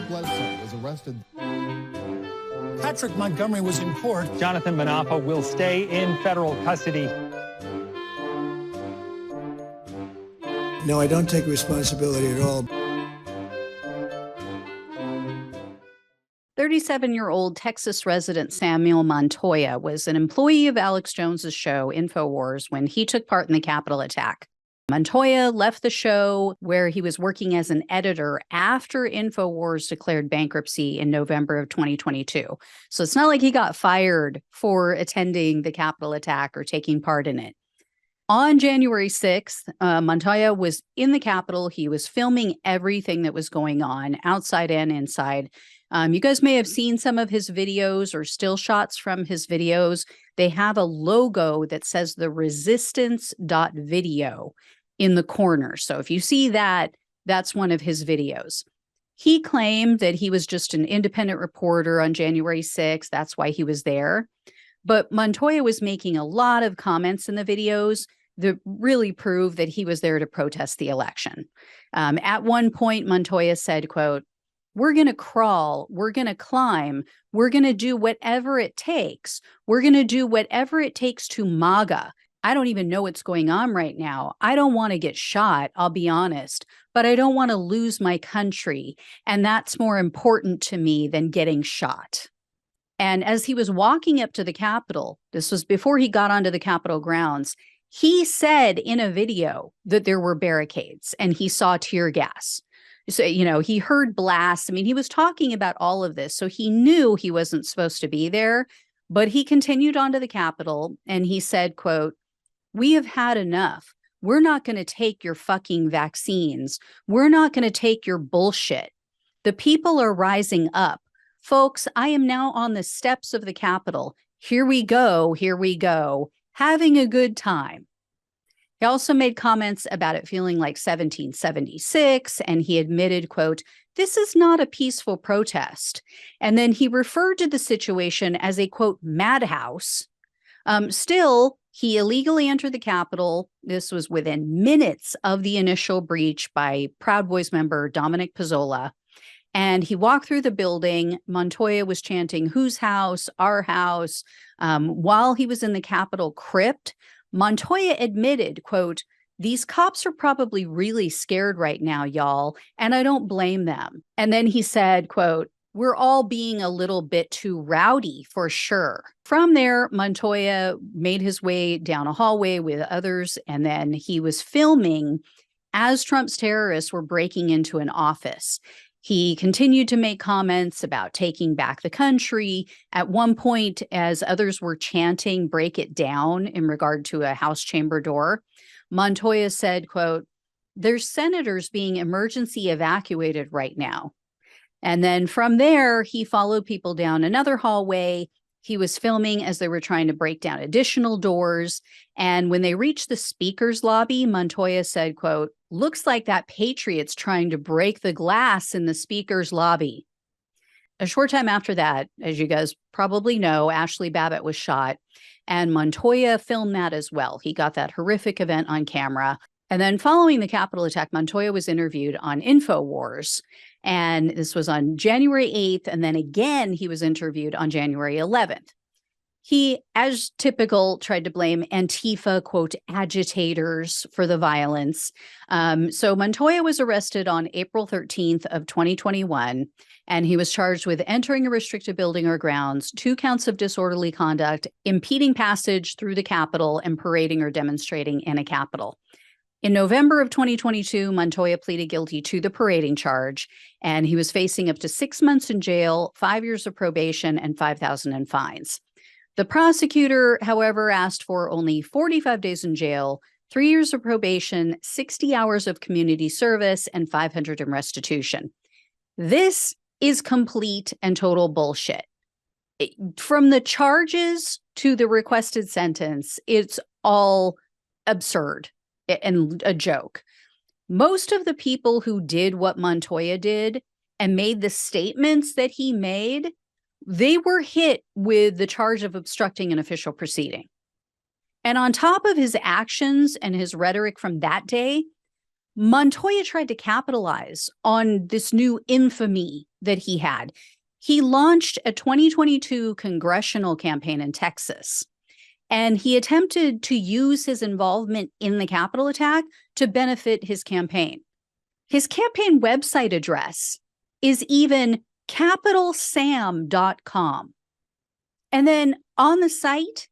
Bledsoe was arrested. Patrick Montgomery was in court. Jonathan Manapa will stay in federal custody. No, I don't take responsibility at all. 37-year-old Texas resident Samuel Montoya was an employee of Alex Jones's show InfoWars when he took part in the Capitol attack. Montoya left the show where he was working as an editor after InfoWars declared bankruptcy in November of 2022. So it's not like he got fired for attending the Capitol attack or taking part in it. On January 6th, Montoya was in the Capitol. He was filming everything that was going on outside and inside. You guys may have seen some of his videos or still shots from his videos. They have a logo that says the resistance.video in the corner. So if you see that, that's one of his videos. He claimed that he was just an independent reporter on January 6th. That's why he was there. But Montoya was making a lot of comments in the videos that really prove that he was there to protest the election. At one point, Montoya said, quote, "We're going to crawl, we're going to climb, we're going to do whatever it takes. We're going to do whatever it takes to MAGA. I don't even know what's going on right now. I don't want to get shot, I'll be honest, but I don't want to lose my country. And that's more important to me than getting shot." And as he was walking up to the Capitol, this was before he got onto the Capitol grounds, he said in a video that there were barricades and he saw tear gas. So, he heard blasts. I mean, he was talking about all of this. So he knew he wasn't supposed to be there, but he continued onto the Capitol and he said, quote, "We have had enough. We're not going to take your fucking vaccines. We're not going to take your bullshit. The people are rising up. Folks, I am now on the steps of the Capitol. Here we go, having a good time." He also made comments about it feeling like 1776, and he admitted, quote, "This is not a peaceful protest." And then he referred to the situation as a, quote, madhouse. Still, he illegally entered the Capitol. This was within minutes of the initial breach by Proud Boys member Dominic Pizzola. And he walked through the building. Montoya was chanting, "Whose house? Our house." While he was in the Capitol crypt, Montoya admitted, quote, "These cops are probably really scared right now, y'all, and I don't blame them." And then he said, quote, "We're all being a little bit too rowdy for sure." From there, Montoya made his way down a hallway with others, and then he was filming as Trump's terrorists were breaking into an office. He continued to make comments about taking back the country. At one point, as others were chanting, "Break it down," in regard to a House chamber door, Montoya said, quote, "There's senators being emergency evacuated right now." And then from there, he followed people down another hallway. He was filming as they were trying to break down additional doors. And when they reached the speaker's lobby, Montoya said, quote, "Looks like that patriot's trying to break the glass in the speaker's lobby." A short time after that, as you guys probably know, Ashley Babbitt was shot, and Montoya filmed that as well. He got that horrific event on camera. And then following the Capitol attack, Montoya was interviewed on InfoWars. And this was on January 8th. And then again, he was interviewed on January 11th. He, as typical, tried to blame Antifa, quote, agitators for the violence. So Montoya was arrested on April 13th of 2021, and he was charged with entering a restricted building or grounds, 2 counts of disorderly conduct, impeding passage through the Capitol, and parading or demonstrating in a Capitol. In November of 2022, Montoya pleaded guilty to the parading charge, and he was facing up to 6 months in jail, 5 years of probation, and $5,000 in fines. The prosecutor, however, asked for only 45 days in jail, 3 years of probation, 60 hours of community service, and $500 in restitution. This is complete and total bullshit. From the charges to the requested sentence, it's all absurd and a joke. Most of the people who did what Montoya did and made the statements that he made, they were hit with the charge of obstructing an official proceeding. And on top of his actions and his rhetoric from that day, Montoya tried to capitalize on this new infamy that he had. He launched a 2022 congressional campaign in Texas, and he attempted to use his involvement in the Capitol attack to benefit his campaign. His campaign website address is even capitalsam.com. And then on the site,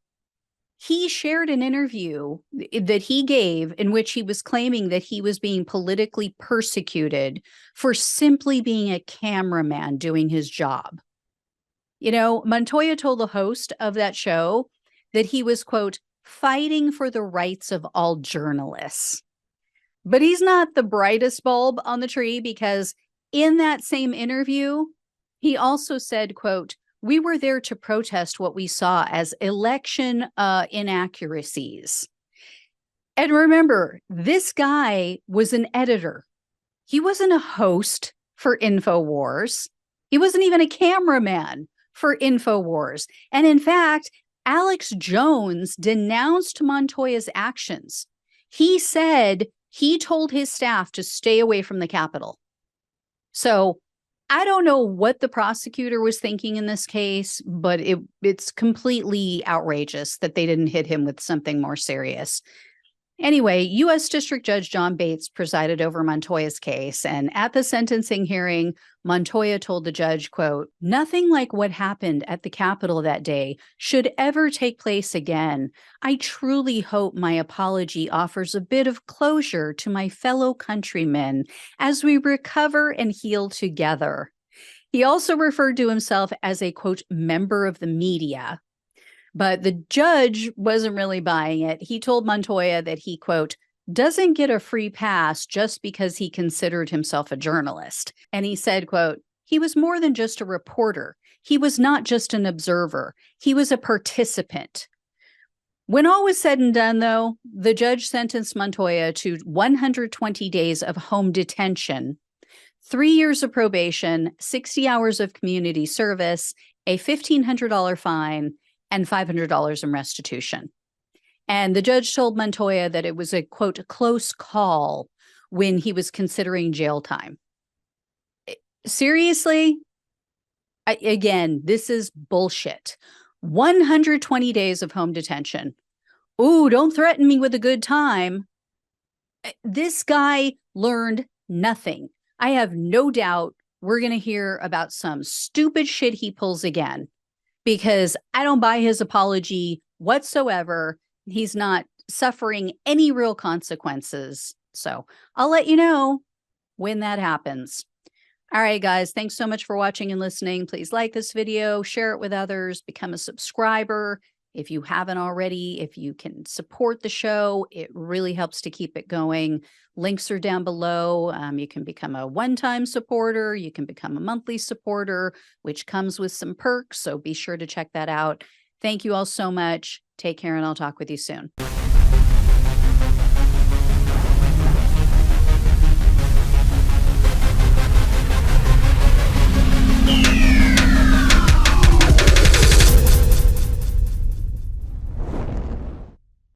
he shared an interview that he gave in which he was claiming that he was being politically persecuted for simply being a cameraman doing his job. You know, Montoya told the host of that show that he was, quote, fighting for the rights of all journalists. But he's not the brightest bulb on the tree, because in that same interview, he also said, quote, we were there to protest what we saw as election inaccuracies. And remember, this guy was an editor. He wasn't a host for InfoWars. He wasn't even a cameraman for InfoWars. And in fact, Alex Jones denounced Montoya's actions. He said he told his staff to stay away from the Capitol. So I don't know what the prosecutor was thinking in this case, but it's completely outrageous that they didn't hit him with something more serious. Anyway, U.S. District Judge John Bates presided over Montoya's case, and at the sentencing hearing, Montoya told the judge, quote, nothing like what happened at the Capitol that day should ever take place again. I truly hope my apology offers a bit of closure to my fellow countrymen as we recover and heal together. He also referred to himself as a, quote, member of the media. But the judge wasn't really buying it. He told Montoya that he, quote, doesn't get a free pass just because he considered himself a journalist. And he said, quote, he was more than just a reporter. He was not just an observer. He was a participant. When all was said and done, though, the judge sentenced Montoya to 120 days of home detention, 3 years of probation, 60 hours of community service, a $1,500 fine, and $500 in restitution. And the judge told Montoya that it was a, quote, close call when he was considering jail time. Seriously? Again, this is bullshit. 120 days of home detention. Ooh, don't threaten me with a good time. This guy learned nothing. I have no doubt we're going to hear about some stupid shit he pulls again, because I don't buy his apology whatsoever. He's not suffering any real consequences. So I'll let you know when that happens. All right, guys, thanks so much for watching and listening. Please like this video, share it with others, become a subscriber if you haven't already. If you can support the show, it really helps to keep it going. Links are down below. You can become a one-time supporter. You can become a monthly supporter, which comes with some perks. So be sure to check that out. Thank you all so much. Take care, and I'll talk with you soon.